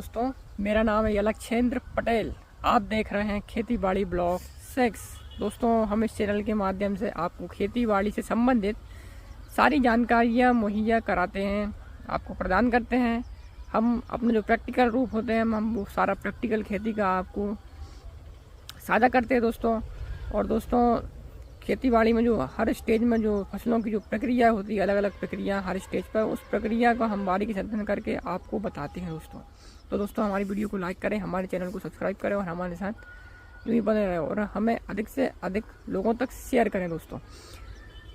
दोस्तों, मेरा नाम है यलक्षेंद्र पटेल। आप देख रहे हैं खेती बाड़ी ब्लॉग 6। दोस्तों, हम इस चैनल के माध्यम से आपको खेती बाड़ी से संबंधित सारी जानकारियाँ मुहैया कराते हैं, आपको प्रदान करते हैं। हम अपने जो प्रैक्टिकल रूप होते हैं हम वो सारा प्रैक्टिकल खेती का आपको साझा करते हैं दोस्तों। और दोस्तों, खेती बाड़ी में जो हर स्टेज में जो फसलों की जो प्रक्रिया होती है, अलग अलग प्रक्रिया हर स्टेज पर, उस प्रक्रिया को हम बारीकी से अध्ययन करके आपको बताते हैं दोस्तों। तो दोस्तों, हमारी वीडियो को लाइक करें, हमारे चैनल को सब्सक्राइब करें और हमारे साथ यूँ ही बने रहें और हमें अधिक से अधिक लोगों तक शेयर करें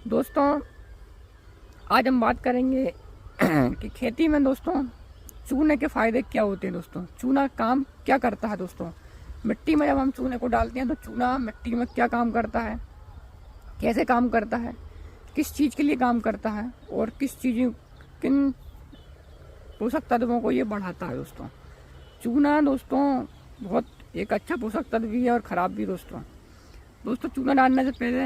दोस्तों, आज हम बात करेंगे कि खेती में दोस्तों चूने के फ़ायदे क्या होते हैं। दोस्तों, चूना काम क्या करता है। दोस्तों, मिट्टी में जब हम चूने को डालते हैं तो चूना मिट्टी में क्या काम करता है, कैसे काम करता है, किस चीज़ के लिए काम करता है और किन पोषक तत्वों को ये बढ़ाता है। चूना दोस्तों बहुत एक अच्छा पोषक तत्व भी है और ख़राब भी। दोस्तों, चूना डालने से पहले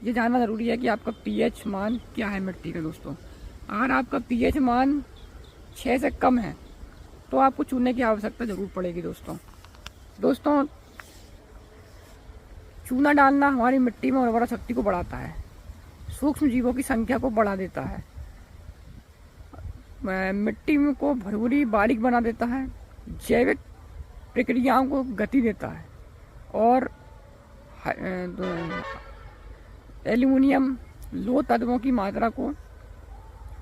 ये जानना ज़रूरी है कि आपका पीएच मान क्या है मिट्टी का। दोस्तों, अगर आपका पीएच मान 6 से कम है तो आपको चूने की आवश्यकता ज़रूर पड़ेगी। दोस्तों, चूना डालना हमारी मिट्टी में उर्वरा शक्ति को बढ़ाता है, सूक्ष्म जीवों की संख्या को बढ़ा देता है, मिट्टी को भुरभुरी बारीक बना देता है, जैविक प्रक्रियाओं को गति देता है और एल्यूमिनियम लोह तत्वों की मात्रा को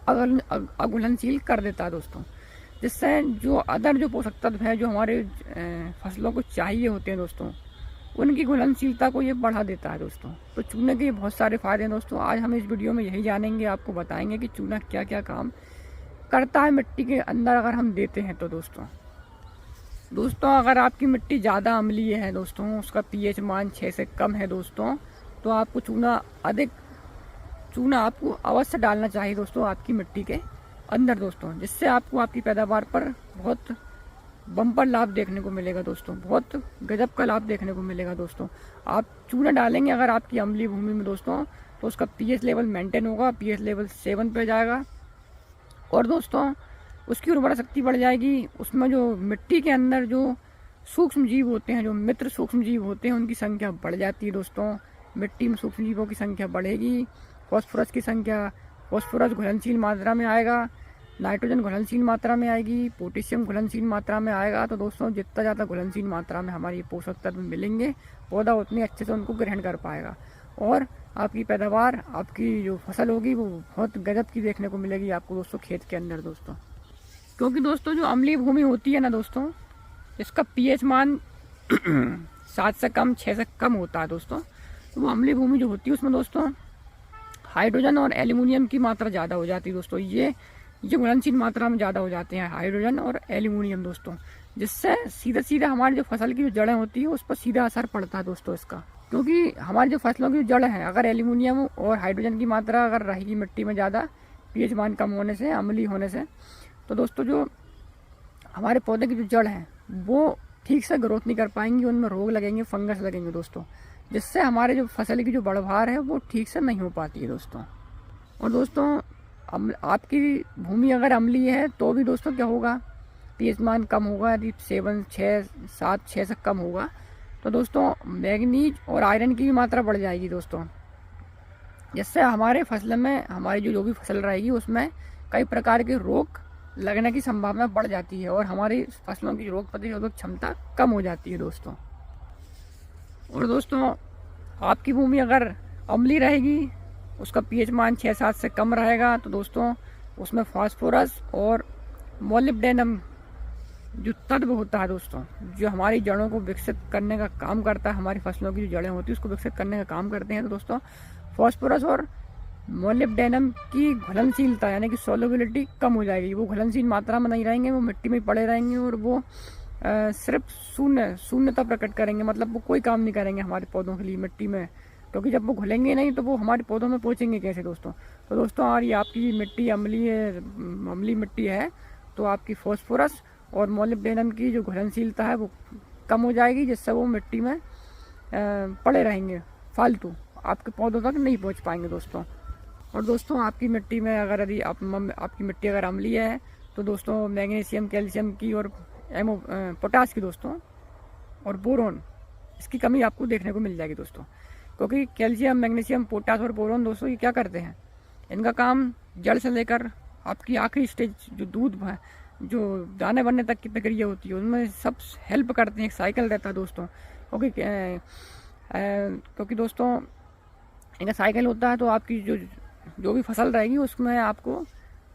अघुलनशील कर देता है दोस्तों, जिससे जो अदर जो पोषक तत्व है जो हमारे फसलों को चाहिए होते हैं दोस्तों, उनकी घुलनशीलता को ये बढ़ा देता है दोस्तों। तो चूने के बहुत सारे फ़ायदे हैं दोस्तों। आज हम इस वीडियो में यही जानेंगे, आपको बताएंगे कि चूना क्या क्या काम करता है मिट्टी के अंदर अगर हम देते हैं तो। दोस्तों, अगर आपकी मिट्टी ज़्यादा अम्लीय है दोस्तों, उसका पीएच मान 6 से कम है दोस्तों, तो आपको चूना आपको अवश्य डालना चाहिए दोस्तों आपकी मिट्टी के अंदर दोस्तों, जिससे आपको आपकी पैदावार पर बहुत बम्पर लाभ देखने को मिलेगा दोस्तों, बहुत गजब का लाभ देखने को मिलेगा दोस्तों। आप चूना डालेंगे अगर आपकी अम्लीय भूमि में दोस्तों, तो उसका पीएच लेवल मेंटेन होगा, पीएच लेवल 7 पे जाएगा और दोस्तों उसकी उर्वरा शक्ति बढ़ जाएगी। उसमें जो मिट्टी के अंदर जो सूक्ष्म जीव होते हैं, जो मित्र सूक्ष्म जीव होते हैं, उनकी संख्या बढ़ जाती है दोस्तों। मिट्टी में सूक्ष्म जीवों की संख्या बढ़ेगी, फॉस्फोरस घुलनशील मात्रा में आएगा, नाइट्रोजन घुलनशील मात्रा में आएगी, पोटेशियम घुलनशील मात्रा में आएगा। तो दोस्तों, जितना ज़्यादा घुलनशील मात्रा में हमारी पोषक तत्व मिलेंगे, पौधा उतनी अच्छे से उनको ग्रहण कर पाएगा और आपकी पैदावार, आपकी जो फसल होगी वो बहुत गजब की देखने को मिलेगी आपको दोस्तों खेत के अंदर दोस्तों। क्योंकि दोस्तों जो अम्लीय भूमि होती है ना दोस्तों, इसका पीएच मान 7 से कम 6 से कम होता है दोस्तों, तो वो अम्लीय भूमि जो होती है उसमें दोस्तों हाइड्रोजन और एल्यूमिनियम की मात्रा ज़्यादा हो जाती है दोस्तों। ये घुलनशील मात्रा में ज़्यादा हो जाते हैं हाइड्रोजन और एल्यूमिनियम दोस्तों, जिससे सीधा हमारी जो फसल की जो जड़ें होती है उस पर सीधा असर पड़ता है दोस्तों इसका। क्योंकि हमारी जो फसलों की जड़ हैं, अगर एल्यूमिनियम और हाइड्रोजन की मात्रा अगर रहेगी मिट्टी में ज़्यादा, पीएच मान कम होने से, अम्लीय होने से, तो दोस्तों जो हमारे पौधे की जो जड़ हैं वो ठीक से ग्रोथ नहीं कर पाएंगी, उनमें रोग लगेंगे, फंगस लगेंगे दोस्तों, जिससे हमारे जो फसल की जो बढ़वार है वो ठीक से नहीं हो पाती है दोस्तों। और दोस्तों, आपकी भूमि अगर अम्लीय है तो भी दोस्तों क्या होगा, पीएच मान कम होगा। यदि 7-6 से कम होगा तो दोस्तों मैग्नीज और आयरन की भी मात्रा बढ़ जाएगी दोस्तों, जिससे हमारे फसल में, हमारी जो भी फसल रहेगी उसमें कई प्रकार के रोग लगने की संभावना बढ़ जाती है और हमारी फसलों की रोग प्रतिरोधक क्षमता कम हो जाती है दोस्तों। और दोस्तों, आपकी भूमि अगर अम्लीय रहेगी, उसका पीएच मान 6-7 से कम रहेगा, तो दोस्तों उसमें फास्फोरस और मोलिब्डेनम जो तत्व होता है दोस्तों, जो हमारी जड़ों को विकसित करने का काम करता है, हमारी फसलों की जो जड़ें होती है उसको विकसित करने का काम करते हैं। तो दोस्तों फास्फोरस और मोलिब्डेनम की घुलनशीलता यानी कि सोलबिलिटी कम हो जाएगी, वो घुलनशील मात्रा में नहीं रहेंगे, वो मिट्टी में पड़े रहेंगे और वो सिर्फ शून्यता प्रकट करेंगे, मतलब वो कोई काम नहीं करेंगे हमारे पौधों के लिए मिट्टी में, क्योंकि जब वो घुलेंगे नहीं तो वो हमारे पौधों में पहुँचेंगे कैसे दोस्तों। तो दोस्तों, और ये आपकी मिट्टी अम्लीय मिट्टी है तो आपकी फास्फोरस और मोलिब्डेनम की जो घुलनशीलता है वो कम हो जाएगी, जिससे वो मिट्टी में पड़े रहेंगे, फालतू आपके पौधों तक नहीं पहुंच पाएंगे दोस्तों। और दोस्तों, आपकी मिट्टी में अगर यदि आपकी मिट्टी अगर अम्लीय है तो दोस्तों मैग्नीशियम, कैल्शियम की और पोटास की दोस्तों और बोरोन, इसकी कमी आपको देखने को मिल जाएगी दोस्तों। क्योंकि कैल्शियम, मैग्नीशियम, पोटास और बोरोन दोस्तों ये क्या करते हैं, इनका काम जड़ से लेकर आपकी आखिरी स्टेज जो दूध जो दाने बनने तक की प्रक्रिया होती है उनमें सब हेल्प करते हैं। एक साइकिल रहता है दोस्तों, क्योंकि दोस्तों इनका साइकिल होता है तो आपकी जो भी फसल रहेगी उसमें आपको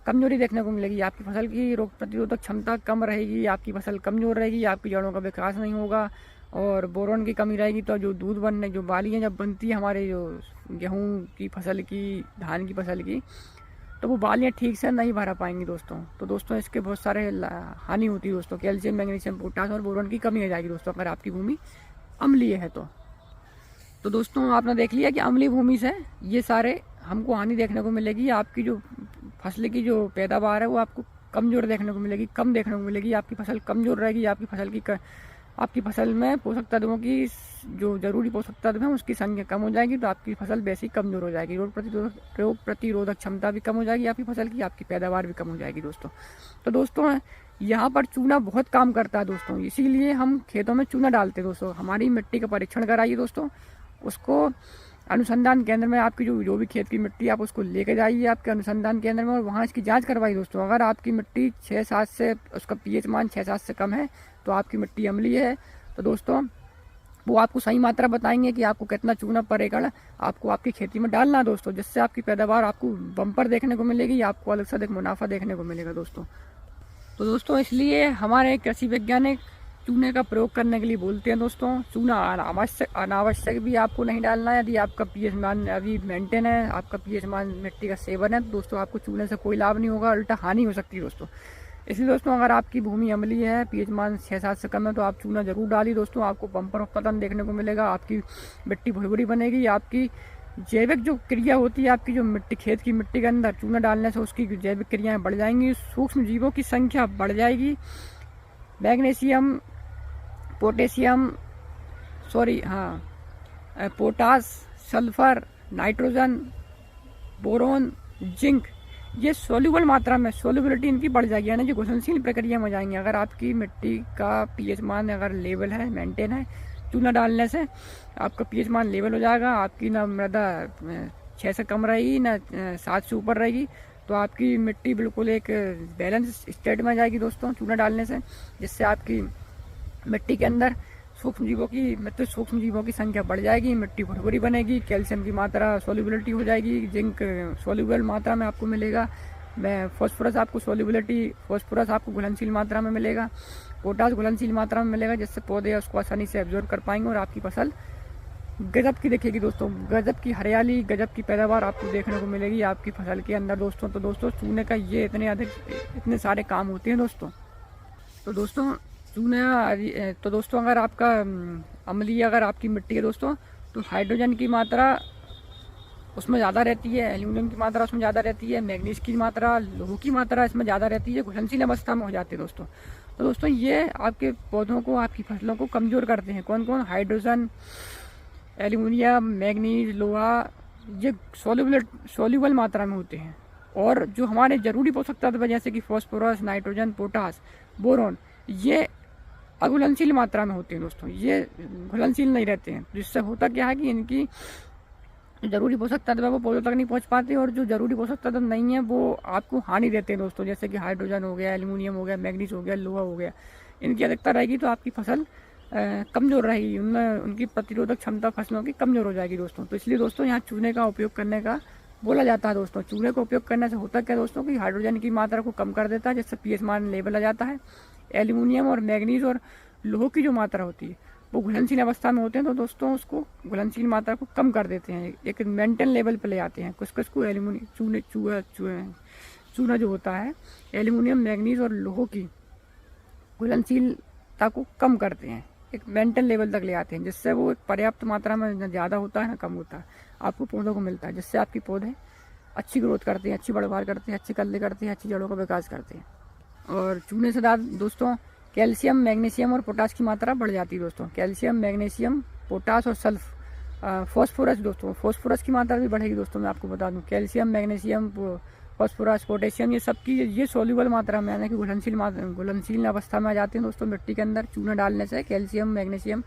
कमजोरी देखने को मिलेगी। आपकी फसल की रोग प्रतिरोधक क्षमता कम रहेगी, आपकी फसल कमजोर रहेगी, आपकी जड़ों का विकास नहीं होगा और बोरोन की कमी रहेगी तो जो दूध बनने, जो बालियाँ जब बनती है हमारे जो गेहूँ की फसल की, धान की फसल की, तो वो बालियाँ ठीक से नहीं भरा पाएंगी दोस्तों। तो दोस्तों इसके बहुत सारे हानि होती है दोस्तों। कैल्शियम, मैग्नीशियम, पोटास और बोरोन की कमी हो जाएगी दोस्तों अगर आपकी भूमि अम्लीय है तो दोस्तों आपने देख लिया कि अम्लीय भूमि से ये सारे हमको हानि देखने को मिलेगी। आपकी जो फसल की जो पैदावार है वो आपको कमज़ोर देखने को मिलेगी, कम देखने को मिलेगी। आपकी फसल कमज़ोर रहेगी, आपकी फसल में पोषक तत्वों की जो जरूरी पोषक तत्व हैं उसकी संख्या कम हो जाएगी तो आपकी फसल वैसे ही कमज़ोर हो जाएगी। रोग प्रतिरोधक क्षमता भी कम हो जाएगी आपकी फसल की, आपकी पैदावार भी कम हो जाएगी दोस्तों। तो दोस्तों यहाँ पर चूना बहुत काम करता है दोस्तों, इसीलिए हम खेतों में चूना डालते हैं दोस्तों। हमारी मिट्टी का परीक्षण कराइए दोस्तों, उसको अनुसंधान केंद्र में, आपकी जो भी खेत की मिट्टी आप उसको लेके जाइए आपके अनुसंधान केंद्र में और वहाँ इसकी जांच करवाइए दोस्तों। अगर आपकी मिट्टी 6-7 से, उसका पीएच मान 6-7 से कम है तो आपकी मिट्टी अम्लीय है। तो दोस्तों वो आपको सही मात्रा बताएंगे कि आपको कितना चूना पर एकड़ आपको आपकी खेती में डालना है दोस्तों, जिससे आपकी पैदावार आपको बम्पर देखने को मिलेगी, आपको अलग से अधिक मुनाफा देखने को मिलेगा दोस्तों। तो दोस्तों इसलिए हमारे कृषि वैज्ञानिक चूने का प्रयोग करने के लिए बोलते हैं दोस्तों। चूना अनावश्यक भी आपको नहीं डालना है। यदि आपका पीएच मान अभी मेंटेन है, आपका पीएच मान मिट्टी का 7 है तो दोस्तों आपको चूने से कोई लाभ नहीं होगा, उल्टा हानि हो सकती है दोस्तों। इसलिए दोस्तों अगर आपकी भूमि अम्लीय है, पीएच मान 6-7 से कम है तो आप चूना जरूर डालिए दोस्तों। आपको बम्पर उत्पादन देखने को मिलेगा, आपकी मिट्टी भुरभुरी बनेगी, आपकी जैविक जो क्रिया होती है, आपकी जो मिट्टी, खेत की मिट्टी के अंदर चूना डालने से उसकी जैविक क्रियाएँ बढ़ जाएंगी, सूक्ष्म जीवों की संख्या बढ़ जाएगी, magnesium, potassium, potash, sulphur, nitrogen, boron, zinc, ये सोल्यूबल मात्रा में, सोल्यूबिलिटी इनकी बढ़ जाएगी, यानी जो घुलनशील प्रक्रिया में जाएंगे। अगर आपकी मिट्टी का पीएच मान अगर लेवल है, मेंटेन है, चूना डालने से आपका पीएच मान लेवल हो जाएगा, आपकी ना मृदा 6 से कम रहेगी ना 7 से ऊपर रहेगी, तो आपकी मिट्टी बिल्कुल एक बैलेंस स्टेट में जाएगी दोस्तों चूना डालने से, जिससे आपकी मिट्टी के अंदर सूक्ष्म जीवों की संख्या बढ़ जाएगी, मिट्टी भुरभुरी बनेगी, कैल्शियम की मात्रा सोल्यूबिलिटी हो जाएगी, जिंक सोल्यूबल मात्रा में आपको मिलेगा, फास्फोरस आपको घुलनशील मात्रा में मिलेगा, पोटास घुलनशील मात्रा में मिलेगा, जिससे पौधे उसको आसानी से एब्जॉर्ब कर पाएंगे और आपकी फसल गजब की दिखेगी दोस्तों, गजब की हरियाली, गजब की पैदावार आपको देखने को मिलेगी आपकी फसल के अंदर दोस्तों। तो दोस्तों चूने का ये इतने सारे काम होते हैं दोस्तों। तो दोस्तों तो दोस्तों अगर आपका अम्लीय अगर आपकी मिट्टी है दोस्तों तो हाइड्रोजन की मात्रा उसमें ज़्यादा रहती है, एल्यूमिनियम की मात्रा उसमें ज़्यादा रहती है, मैग्नीज की मात्रा, लोह की मात्रा इसमें ज़्यादा रहती है, घुलनशील अवस्था में हो जाती है दोस्तों। तो दोस्तों ये आपके पौधों को, आपकी फसलों को कमज़ोर करते हैं। कौन कौन? हाइड्रोजन, एल्यूमिनियम, मैग्नीज, लोहा, ये सोल्यूबल मात्रा में होते हैं। और जो हमारे जरूरी पोषक तत्व जैसे कि फास्फोरस, नाइट्रोजन, पोटास, बोरोन, ये अघुलनशील मात्रा में होते हैं दोस्तों, ये घुलनशील नहीं रहते हैं। जिससे होता क्या है कि इनकी जरूरी पोषक तत्व है वो पौधों तक नहीं पहुंच पाते और जो जरूरी पोषक तत्व नहीं है वो आपको हानि देते हैं दोस्तों, जैसे कि हाइड्रोजन हो गया, एल्यूमिनियम हो गया, मैग्नीज हो गया, लोहा हो गया। इनकी अधिकता रहेगी तो आपकी फसल कमज़ोर रहेगी, उनमें उनकी प्रतिरोधक क्षमता फसलों की कमज़ोर हो जाएगी दोस्तों। तो इसलिए दोस्तों यहाँ चूने का उपयोग करने का बोला जाता है दोस्तों। चूने का उपयोग करने से होता क्या दोस्तों कि हाइड्रोजन की मात्रा को कम कर देता है, जिससे पीएच मान लेवल आ जाता है। एल्यूमिनियम और मैग्नीज और लोह की जो मात्रा होती है वो घुलनशील अवस्था में होते हैं, तो दोस्तों उसको घुलनशील मात्रा को कम कर देते हैं, एक मेंटेन लेवल पे ले आते हैं। कुछ को एल्यूमिनियम चूना जो होता है एल्यूमिनियम, मैग्नीज और लोह की घुलनशीलता को कम करते हैं, एक मेंटेन लेवल तक ले आते हैं, जिससे वो एक पर्याप्त मात्रा में न ज़्यादा होता है ना कम होता है, आपको पौधों को मिलता है, जिससे आपके पौधे अच्छी ग्रोथ करते हैं, अच्छी बढ़वार करते हैं, अच्छे कल्ले करते हैं, अच्छी जड़ों का विकास करते हैं। और चूने से दोस्तों कैल्शियम, मैग्नीशियम और पोटास की मात्रा बढ़ जाती है दोस्तों। कैल्शियम, मैग्नीशियम, पोटास और फास्फोरस दोस्तों, फास्फोरस की मात्रा भी बढ़ेगी दोस्तों। मैं आपको बता दूं कैल्शियम, मैग्नीशियम, फास्फोरस, पोटेशियम, ये सबकी ये सोल्यूबल मात्रा में यानी कि घुलनशील अवस्था में आ जाती हैं दोस्तों मिट्टी के अंदर चूना डालने से। Calcium, magnesium,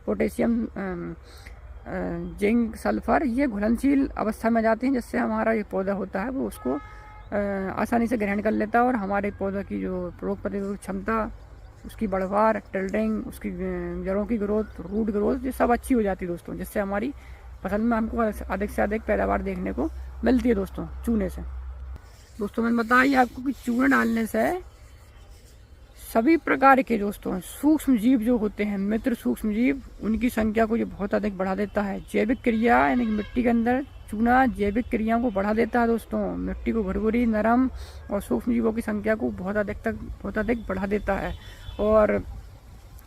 potassium, zinc, sulphur ये घुलनशील अवस्था में जाती हैं, जिससे हमारा ये पौधा होता है वो उसको आसानी से ग्रहण कर लेता है और हमारे पौधे की जो रोग प्रतिरोधक क्षमता, उसकी बढ़वार, टिल्डिंग, उसकी जड़ों की ग्रोथ, रूट ग्रोथ, ये सब अच्छी हो जाती है दोस्तों, जिससे हमारी फसल में हमको अधिक से अधिक पैदावार देखने को मिलती है दोस्तों चूने से। दोस्तों मैंने बताया आपको कि चूना डालने से सभी प्रकार के दोस्तों सूक्ष्म जीव जो होते हैं, मित्र सूक्ष्म जीव, उनकी संख्या को ये बहुत अधिक बढ़ा देता है। जैविक क्रिया यानी कि मिट्टी के अंदर चूना जैविक क्रियाओं को बढ़ा देता है दोस्तों, मिट्टी को भुरभुरी, नरम और सूक्ष्म जीवों की संख्या को बहुत अधिक बढ़ा देता है। और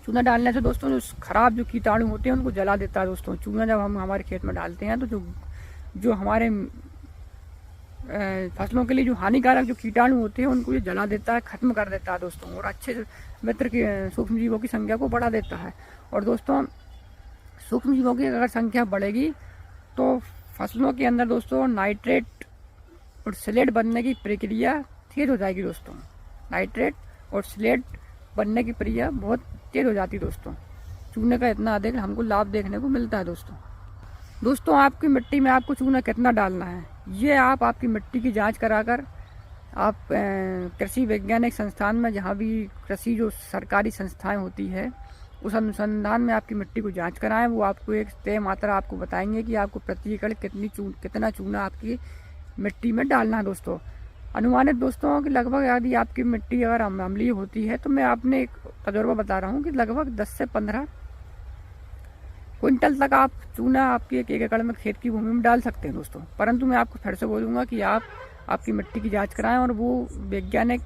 चूना डालने से दोस्तों जो खराब जो कीटाणु होते हैं उनको जला देता है दोस्तों। चूना जब हम हमारे खेत में डालते हैं तो जो हमारे फसलों के लिए जो हानिकारक जो कीटाणु होते हैं उनको ये जला देता है, खत्म कर देता है दोस्तों, और अच्छे मित्र के सूक्ष्म जीवों की संख्या को बढ़ा देता है। और दोस्तों सूक्ष्म जीवों की अगर संख्या बढ़ेगी तो फसलों के अंदर दोस्तों नाइट्रेट और स्लेट बनने की प्रक्रिया तेज हो जाएगी दोस्तों। नाइट्रेट और स्लेट बनने की प्रक्रिया बहुत तेज हो जाती है दोस्तों। चूने का इतना अधिक हमको लाभ देखने को मिलता है दोस्तों आपकी मिट्टी में आपको चूना कितना डालना है ये आप आपकी मिट्टी की जांच कराकर आप कृषि वैज्ञानिक संस्थान में, जहाँ भी कृषि जो सरकारी संस्थाएं होती है उस अनुसंधान में आपकी मिट्टी को जांच कराएं। वो आपको एक तय मात्रा आपको बताएंगे कि आपको प्रति एकड़ कितना चूना आपकी मिट्टी में डालना है दोस्तों। अनुमानित दोस्तों कि लगभग यदि आपकी मिट्टी अगर अम्लीय होती है तो मैं आपने एक तजुर्बा बता रहा हूँ कि लगभग 10 से 15 क्विंटल तक आप चूना आपकी एक एकड़ में खेत की भूमि में डाल सकते हैं दोस्तों। परंतु मैं आपको फिर से बोलूँगा कि आप आपकी मिट्टी की जांच कराएं और वो वैज्ञानिक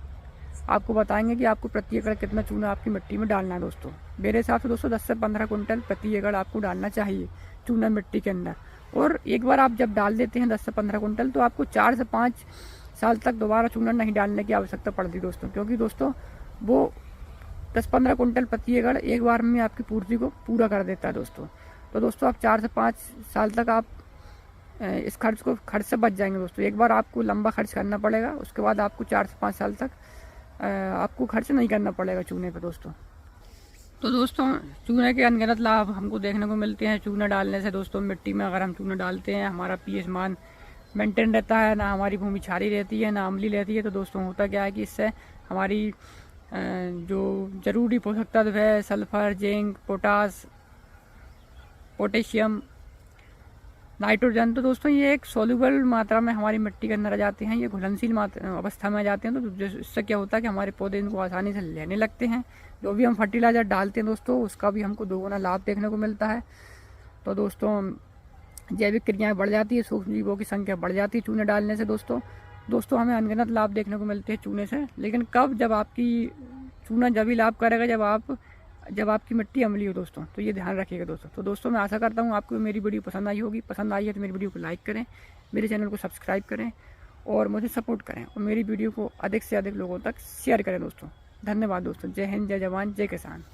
आपको बताएंगे कि आपको प्रति एकड़ कितना चूना आपकी मिट्टी में डालना है दोस्तों। मेरे हिसाब से दोस्तों 10 से 15 क्विंटल प्रति एकड़ आपको डालना चाहिए चूना मिट्टी के अंदर। और एक बार आप जब डाल देते हैं 10 से 15 क्विंटल तो आपको 4 से 5 साल तक दोबारा चूना नहीं डालने की आवश्यकता पड़ती दोस्तों, क्योंकि दोस्तों वो 10-15 क्विंटल प्रति एकड़ एक बार में आपकी पूर्ति को पूरा कर देता है दोस्तों। तो दोस्तों आप 4 से 5 साल तक आप इस खर्च से बच जाएंगे दोस्तों। एक बार आपको लंबा खर्च करना पड़ेगा, उसके बाद आपको 4 से 5 साल तक आपको खर्च नहीं करना पड़ेगा चूने पे दोस्तों। तो दोस्तों चूने के अनगिनत लाभ हमको देखने को मिलते हैं चूना डालने से दोस्तों। मिट्टी में अगर हम चूना डालते हैं हमारा पीएच मान मेंटेन रहता है, ना हमारी भूमि क्षारीय रहती है ना अम्लीय रहती है। तो दोस्तों होता क्या है कि इससे हमारी जो जरूरी पोषक तत्व है सल्फर, जिंक, पोटेशियम, नाइट्रोजन, तो दोस्तों ये एक सोल्यूबल मात्रा में हमारी मिट्टी के अंदर आ जाते हैं, ये घुलनशील अवस्था में आ जाते हैं। तो इससे क्या होता है कि हमारे पौधे इनको आसानी से लेने लगते हैं। जो भी हम फर्टिलाइजर डालते हैं दोस्तों उसका भी हमको दोगुना लाभ देखने को मिलता है। तो दोस्तों जैविक क्रियाएं बढ़ जाती है, सूक्ष्म जीवों की संख्या बढ़ जाती है चूने डालने से दोस्तों हमें अनगिनत लाभ देखने को मिलते हैं चूने से। लेकिन कब, जब आपकी चूना जब ही लाभ करेगा जब आपकी मिट्टी अम्लीय हो दोस्तों, तो ये ध्यान रखिएगा दोस्तों। तो दोस्तों मैं आशा करता हूँ आपको मेरी वीडियो पसंद आई होगी। पसंद आई है तो मेरी वीडियो को लाइक करें, मेरे चैनल को सब्सक्राइब करें और मुझे सपोर्ट करें और मेरी वीडियो को अधिक से अधिक लोगों तक शेयर करें दोस्तों। धन्यवाद दोस्तों। जय हिंद, जय जवान, जय किसान।